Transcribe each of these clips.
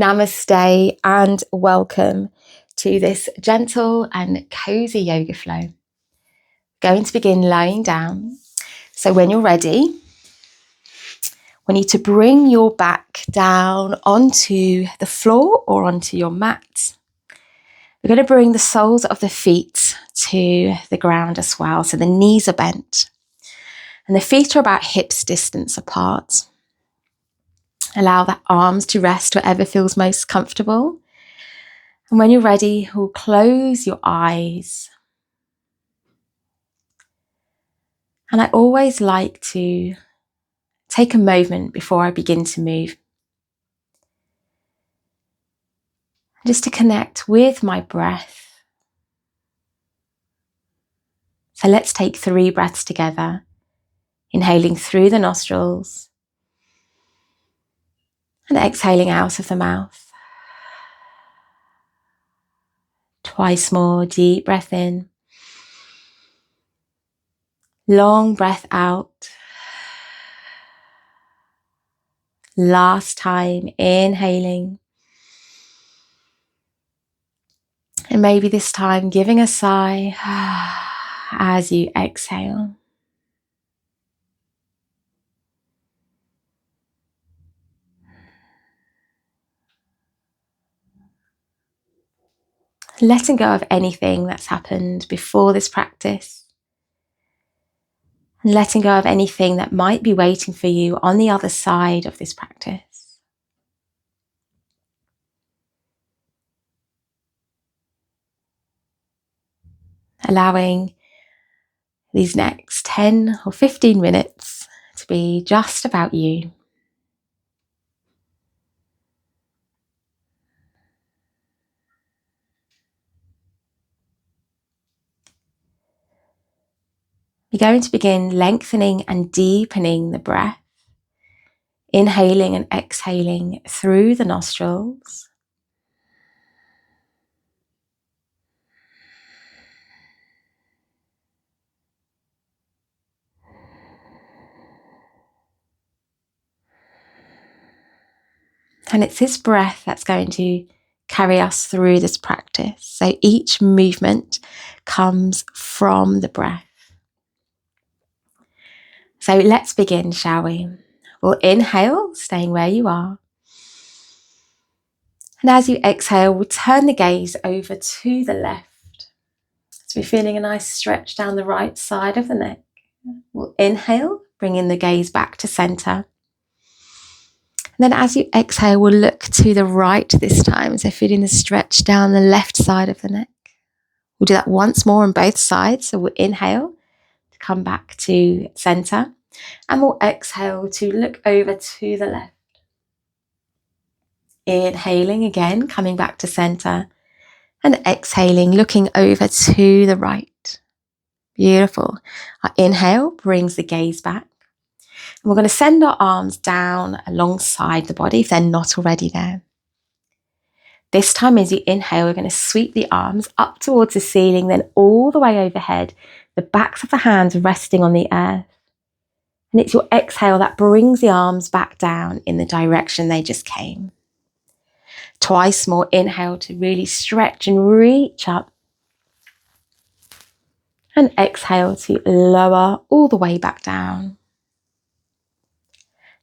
Namaste and welcome to this gentle and cozy yoga flow. Going to begin lying down. So when you're ready, we need to bring your back down onto the floor or onto your mat. We're going to bring the soles of the feet to the ground as well. So the knees are bent and the feet are about hips distance apart. Allow the arms to rest wherever feels most comfortable. And when you're ready, we'll close your eyes. And I always like to take a moment before I begin to move, just to connect with my breath. So let's take 3 breaths together, inhaling through the nostrils and exhaling out of the mouth. Twice more, deep breath in, long breath out. Last time, inhaling. And maybe this time giving a sigh as you exhale. Letting go of anything that's happened before this practice. And letting go of anything that might be waiting for you on the other side of this practice. Allowing these next 10 or 15 minutes to be just about you. You're going to begin lengthening and deepening the breath, inhaling and exhaling through the nostrils. And it's this breath that's going to carry us through this practice. So each movement comes from the breath. So let's begin, shall we? We'll inhale, staying where you are. And as you exhale, we'll turn the gaze over to the left. So we're feeling a nice stretch down the right side of the neck. We'll inhale, bringing the gaze back to center. And then as you exhale, we'll look to the right this time. So feeling the stretch down the left side of the neck. We'll do that once more on both sides. So we'll inhale to come back to center. And we'll exhale to look over to the left. Inhaling again, coming back to center. And exhaling, looking over to the right. Beautiful. Our inhale brings the gaze back. And we're going to send our arms down alongside the body if they're not already there. This time as you inhale, we're going to sweep the arms up towards the ceiling, then all the way overhead, the backs of the hands resting on the earth. And it's your exhale that brings the arms back down in the direction they just came. Twice more, inhale to really stretch and reach up. And exhale to lower all the way back down.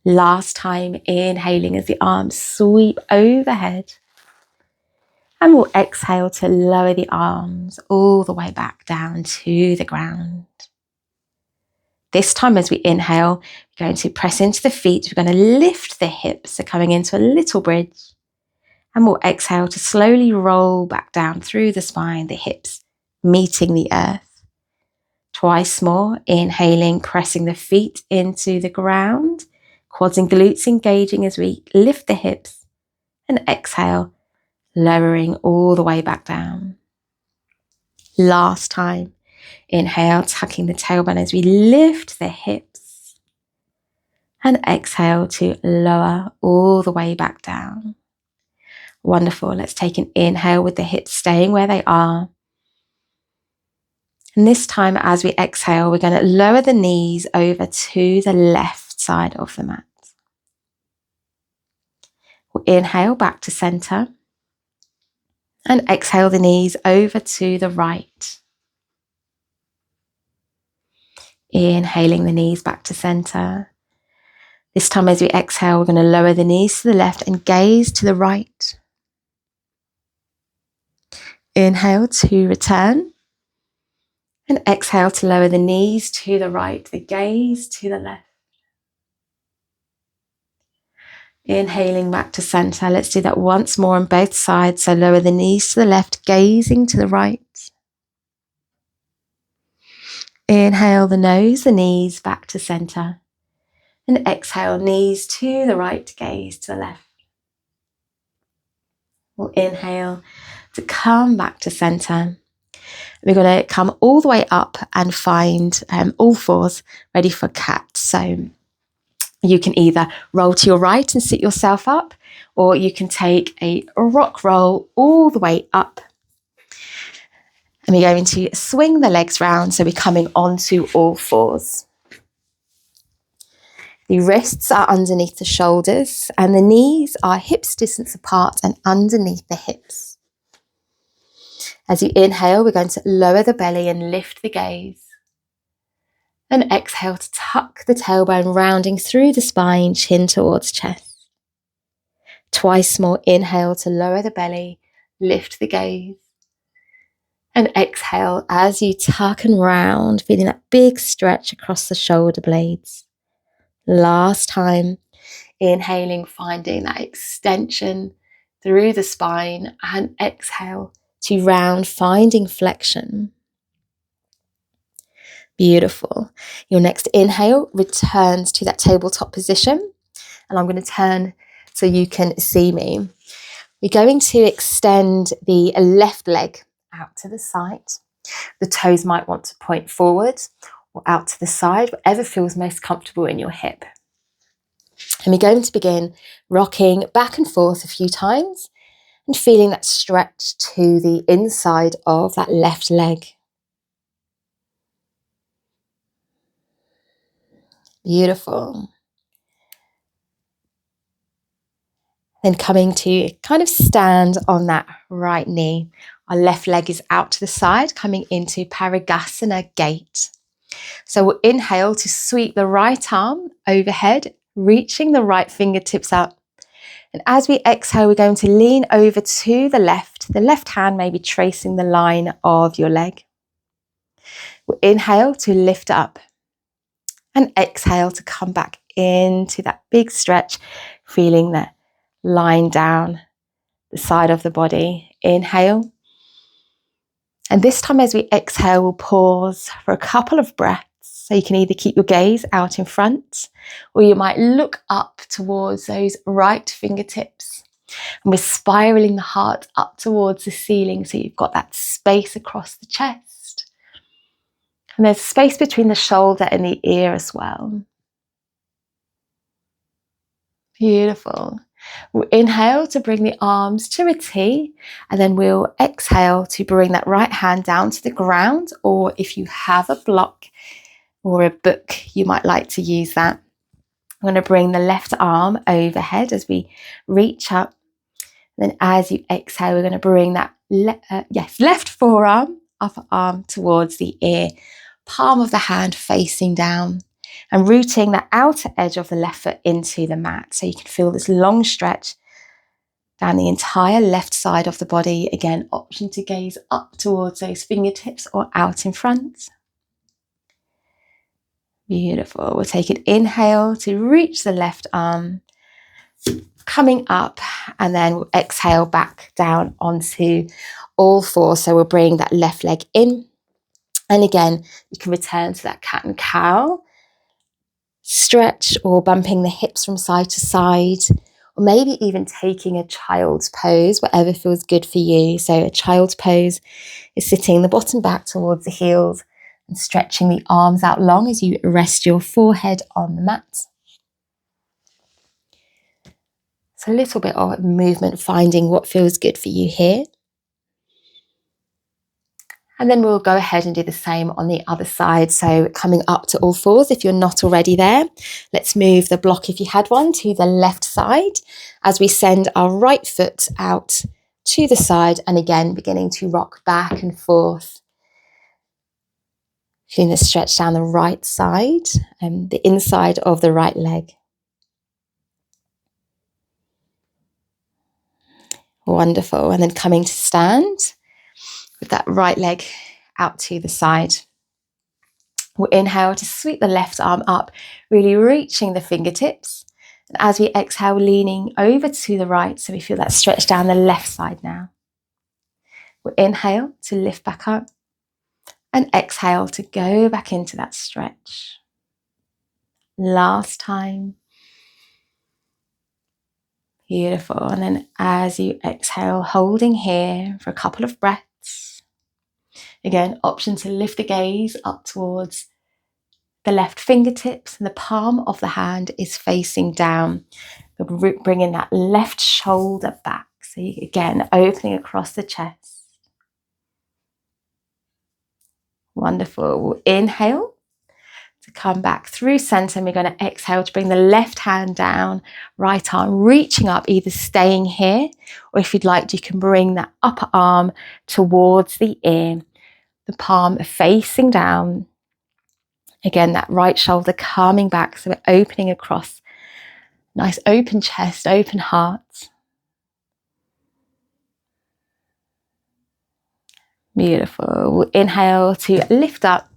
Last time, inhaling as the arms sweep overhead. And we'll exhale to lower the arms all the way back down to the ground. This time as we inhale, we're going to press into the feet. We're going to lift the hips, so coming into a little bridge. And we'll exhale to slowly roll back down through the spine, the hips meeting the earth. Twice more, inhaling, pressing the feet into the ground. Quads and glutes engaging as we lift the hips. And exhale, lowering all the way back down. Last time, inhale, tucking the tailbone as we lift the hips. And exhale to lower all the way back down. Wonderful. Let's take an inhale with the hips staying where they are. And this time as we exhale, we're going to lower the knees over to the left side of the mat. We'll inhale back to center. And exhale the knees over to the right. Inhaling the knees back to center. This time as we exhale, we're going to lower the knees to the left and gaze to the right. Inhale to return. And exhale to lower the knees to the right, the gaze to the left. Inhaling back to center. Let's do that once more on both sides. So lower the knees to the left, gazing to the right. Inhale the nose, the knees back to center. And exhale, knees to the right, gaze to the left. We'll inhale to come back to center. We're going to come all the way up and find all fours, ready for cat. So you can either roll to your right and sit yourself up, or you can take a rock roll all the way up. And we're going to swing the legs round, so we're coming onto all fours. The wrists are underneath the shoulders and the knees are hips distance apart and underneath the hips. As you inhale, we're going to lower the belly and lift the gaze. And exhale to tuck the tailbone, rounding through the spine, chin towards chest. Twice more, inhale to lower the belly, lift the gaze. And exhale as you tuck and round, feeling that big stretch across the shoulder blades. Last time, inhaling, finding that extension through the spine, and exhale to round, finding flexion. Beautiful. Your next inhale returns to that tabletop position, and I'm going to turn so you can see me. We're going to extend the left leg out to the side. The toes might want to point forward or out to the side, whatever feels most comfortable in your hip. And we're going to begin rocking back and forth a few times and feeling that stretch to the inside of that left leg. Beautiful. Then coming to kind of stand on that right knee. Our left leg is out to the side, coming into Parigasana gate. So we'll inhale to sweep the right arm overhead, reaching the right fingertips up. And as we exhale, we're going to lean over to the left. The left hand may be tracing the line of your leg. We'll inhale to lift up. And exhale to come back into that big stretch, feeling that line down the side of the body. Inhale. And this time as we exhale, we'll pause for a couple of breaths. So you can either keep your gaze out in front, or you might look up towards those right fingertips. And we're spiraling the heart up towards the ceiling, so you've got that space across the chest. And there's space between the shoulder and the ear as well. Beautiful. We'll inhale to bring the arms to a T, and then we'll exhale to bring that right hand down to the ground, or if you have a block or a book, you might like to use that. I'm going to bring the left arm overhead as we reach up. Then as you exhale, we're going to bring that left forearm, upper arm towards the ear, palm of the hand facing down, and rooting that outer edge of the left foot into the mat. So you can feel this long stretch down the entire left side of the body. Again, option to gaze up towards those fingertips or out in front. Beautiful. We'll take an inhale to reach the left arm, coming up, and then we'll exhale back down onto all fours. So we'll bring that left leg in. And again, you can return to that cat and cow. Stretch or bumping the hips from side to side, or maybe even taking a child's pose, whatever feels good for you. So a child's pose is sitting the bottom back towards the heels and stretching the arms out long as you rest your forehead on the mat. So a little bit of movement, finding what feels good for you here. And then we'll go ahead and do the same on the other side. So coming up to all fours, if you're not already there, let's move the block, if you had one, to the left side as we send our right foot out to the side, and again, beginning to rock back and forth. Feeling the stretch down the right side and the inside of the right leg. Wonderful. And then coming to stand with that right leg out to the side. We'll inhale to sweep the left arm up, really reaching the fingertips. And as we exhale, leaning over to the right, so we feel that stretch down the left side now. We'll inhale to lift back up and exhale to go back into that stretch. Last time. Beautiful. And then as you exhale, holding here for a couple of breaths. Again, option to lift the gaze up towards the left fingertips, and the palm of the hand is facing down. We're bringing that left shoulder back. So you, again, opening across the chest. Wonderful. We'll inhale to come back through center, and we're going to exhale to bring the left hand down, right arm reaching up, either staying here, or if you'd like, you can bring that upper arm towards the ear, the palm facing down. Again, that right shoulder coming back, so we're opening across. Nice open chest, open heart. Beautiful. We'll inhale to lift up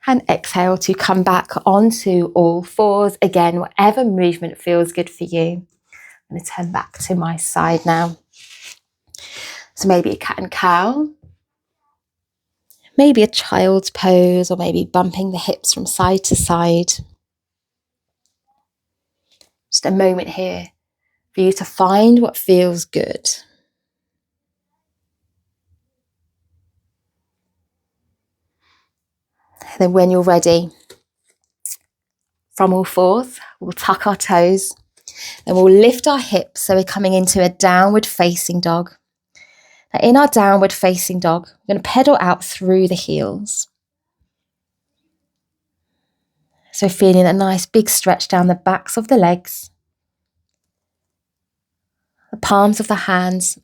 and exhale to come back onto all fours. Again, whatever movement feels good for you. I'm going to turn back to my side now. So maybe a cat and cow, maybe a child's pose, or maybe bumping the hips from side to side. Just a moment here for you to find what feels good. And then when you're ready, from all fours, we'll tuck our toes, and we'll lift our hips, so we're coming into a downward facing dog. Now in our downward facing dog, we're going to pedal out through the heels. So feeling a nice big stretch down the backs of the legs, the palms of the hands,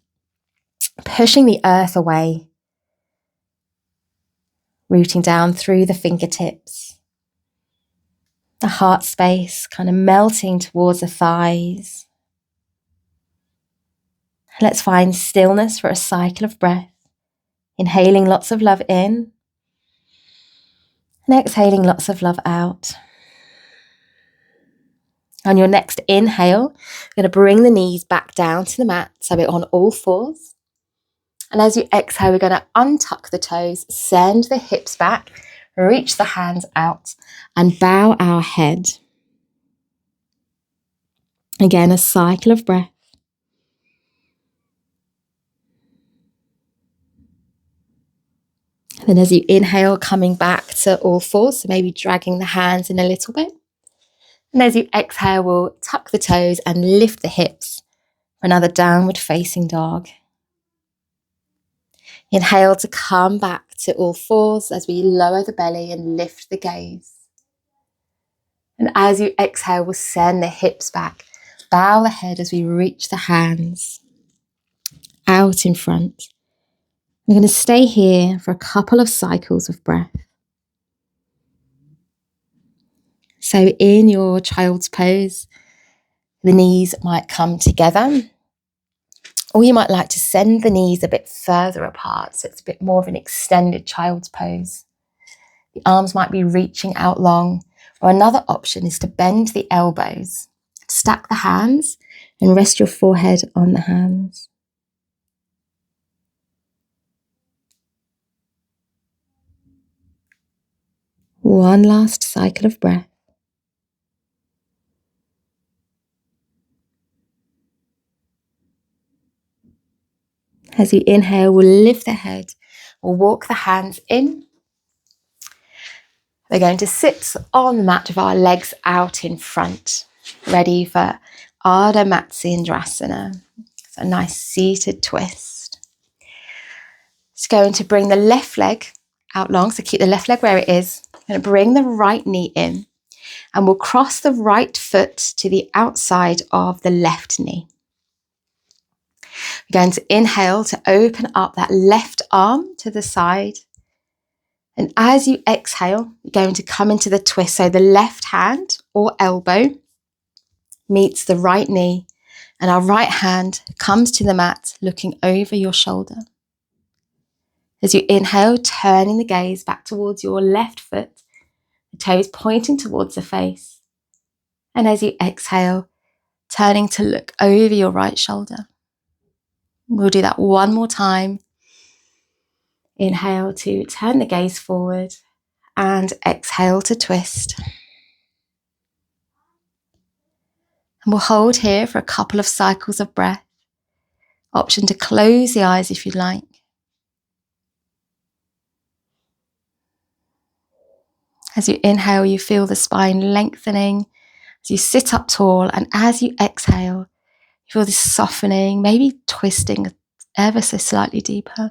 pushing the earth away, rooting down through the fingertips, the heart space kind of melting towards the thighs. Let's find stillness for a cycle of breath, inhaling lots of love in and exhaling lots of love out. On your next inhale, you're going to bring the knees back down to the mat, so we're on all fours. And as you exhale, we're going to untuck the toes, send the hips back, reach the hands out, and bow our head. Again, a cycle of breath. And then as you inhale, coming back to all fours, so maybe dragging the hands in a little bit. And as you exhale, we'll tuck the toes and lift the hips for another downward facing dog. Inhale to come back to all fours as we lower the belly and lift the gaze. And as you exhale, we'll send the hips back. Bow the head as we reach the hands out in front. We're going to stay here for a couple of cycles of breath. So in your child's pose, the knees might come together, or you might like to send the knees a bit further apart, so it's a bit more of an extended child's pose. The arms might be reaching out long, or another option is to bend the elbows, stack the hands, and rest your forehead on the hands. One last cycle of breath. As you inhale, we'll lift the head, we'll walk the hands in. We're going to sit on the mat with our legs out in front, ready for Ardha Matsyendrasana. It's a nice seated twist. Just going to bring the left leg out long, so keep the left leg where it is. I'm going to bring the right knee in, and we'll cross the right foot to the outside of the left knee. We're going to inhale to open up that left arm to the side. And as you exhale, you're going to come into the twist. So the left hand or elbow meets the right knee, and our right hand comes to the mat, looking over your shoulder. As you inhale, turning the gaze back towards your left foot, the toes pointing towards the face. And as you exhale, turning to look over your right shoulder. We'll do that one more time. Inhale to turn the gaze forward, and exhale to twist. And we'll hold here for a couple of cycles of breath. Option to close the eyes if you'd like. As you inhale, you feel the spine lengthening as you sit up tall, and as you exhale, you feel this softening, maybe twisting ever so slightly deeper.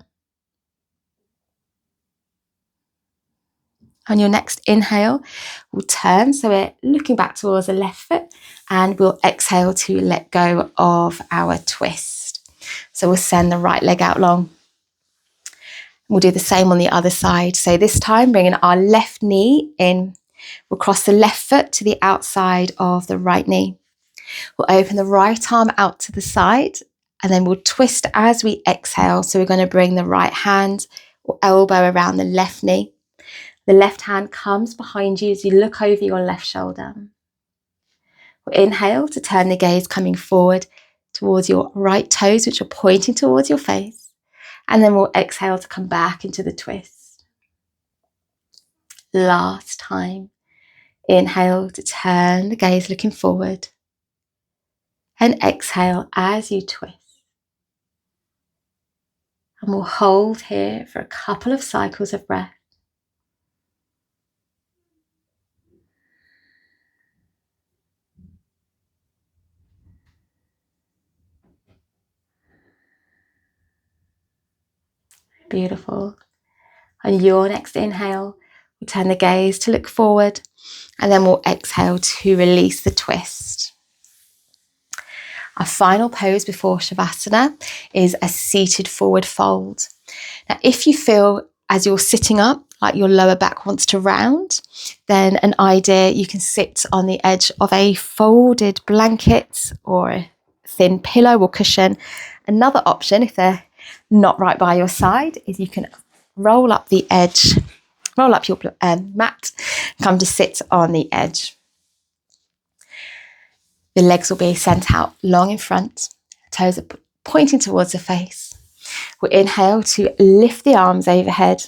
On your next inhale, we'll turn, so we're looking back towards the left foot, and we'll exhale to let go of our twist. So we'll send the right leg out long. We'll do the same on the other side. So this time, bringing our left knee in, we'll cross the left foot to the outside of the right knee. We'll open the right arm out to the side, and then we'll twist as we exhale. So we're going to bring the right hand or elbow around the left knee. The left hand comes behind you as you look over your left shoulder. We'll inhale to turn the gaze coming forward towards your right toes, which are pointing towards your face. And then we'll exhale to come back into the twist. Last time. Inhale to turn the gaze looking forward. And exhale as you twist. And we'll hold here for a couple of cycles of breath. Beautiful. On your next inhale, we'll turn the gaze to look forward, and then we'll exhale to release the twist. Our final pose before Shavasana is a seated forward fold. Now, if you feel as you're sitting up, like your lower back wants to round, then an idea, you can sit on the edge of a folded blanket or a thin pillow or cushion. Another option, if they're not right by your side, is you can roll up the edge, roll up your mat, come to sit on the edge. The legs will be sent out long in front, toes are pointing towards the face. We'll inhale to lift the arms overhead,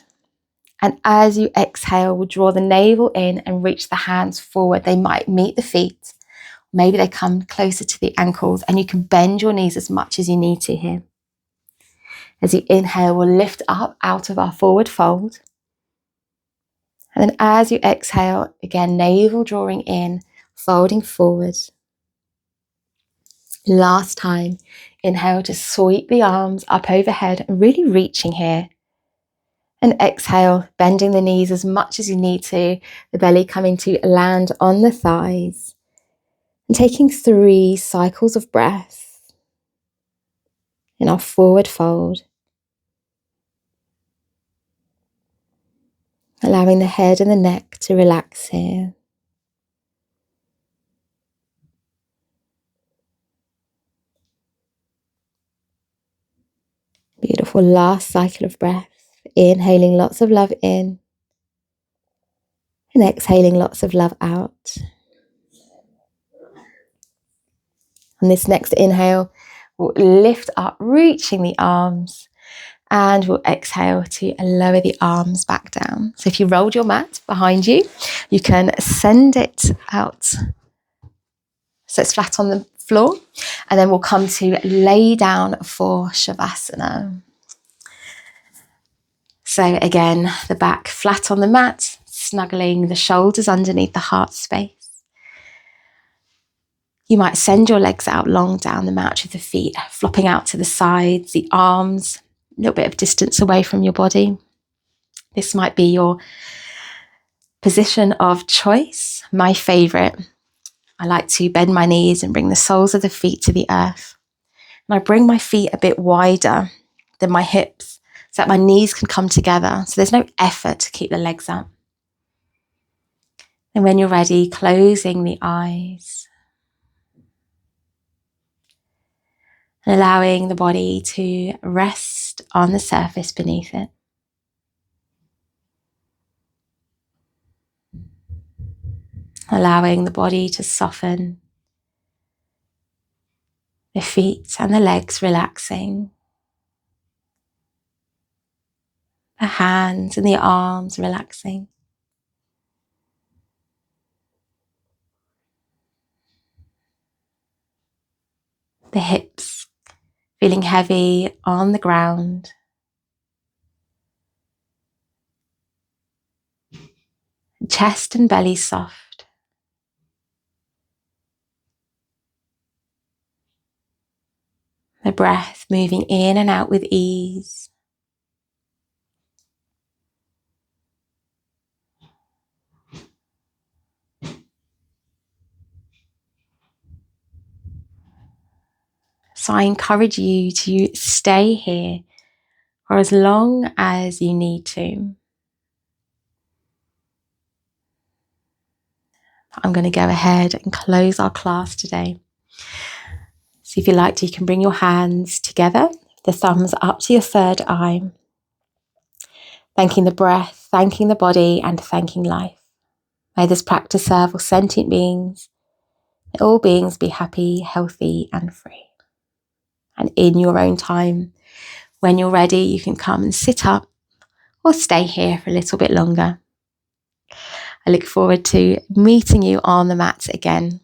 and as you exhale, we'll draw the navel in and reach the hands forward. They might meet the feet, maybe they come closer to the ankles, and you can bend your knees as much as you need to here. As you inhale, we'll lift up out of our forward fold. And then as you exhale, again, navel drawing in, folding forward. Last time, inhale to sweep the arms up overhead and really reaching here. And exhale, bending the knees as much as you need to, the belly coming to land on the thighs. And taking 3 cycles of breath in our forward fold. Allowing the head and the neck to relax here. Beautiful last cycle of breath. Inhaling lots of love in. And exhaling lots of love out. On this next inhale, we'll lift up, reaching the arms. And we'll exhale to lower the arms back down. So if you rolled your mat behind you, you can send it out so it's flat on the floor. And then we'll come to lay down for Shavasana. So again, the back flat on the mat, snuggling the shoulders underneath the heart space. You might send your legs out long down the mat with the feet flopping out to the sides, the arms little bit of distance away from your body. This might be your position of choice. My favourite, I like to bend my knees and bring the soles of the feet to the earth. And I bring my feet a bit wider than my hips so that my knees can come together. So there's no effort to keep the legs up. And when you're ready, closing the eyes and allowing the body to rest on the surface beneath it. Allowing the body to soften, the feet and the legs relaxing, the hands and the arms relaxing. The hips feeling heavy on the ground. Chest and belly soft. The breath moving in and out with ease. So I encourage you to stay here for as long as you need to. I'm going to go ahead and close our class today. So if you like to, you can bring your hands together, the thumbs up to your third eye, thanking the breath, thanking the body, and thanking life. May this practice serve all sentient beings. May all beings be happy, healthy, and free. And in your own time, when you're ready, you can come and sit up or stay here for a little bit longer. I look forward to meeting you on the mat again.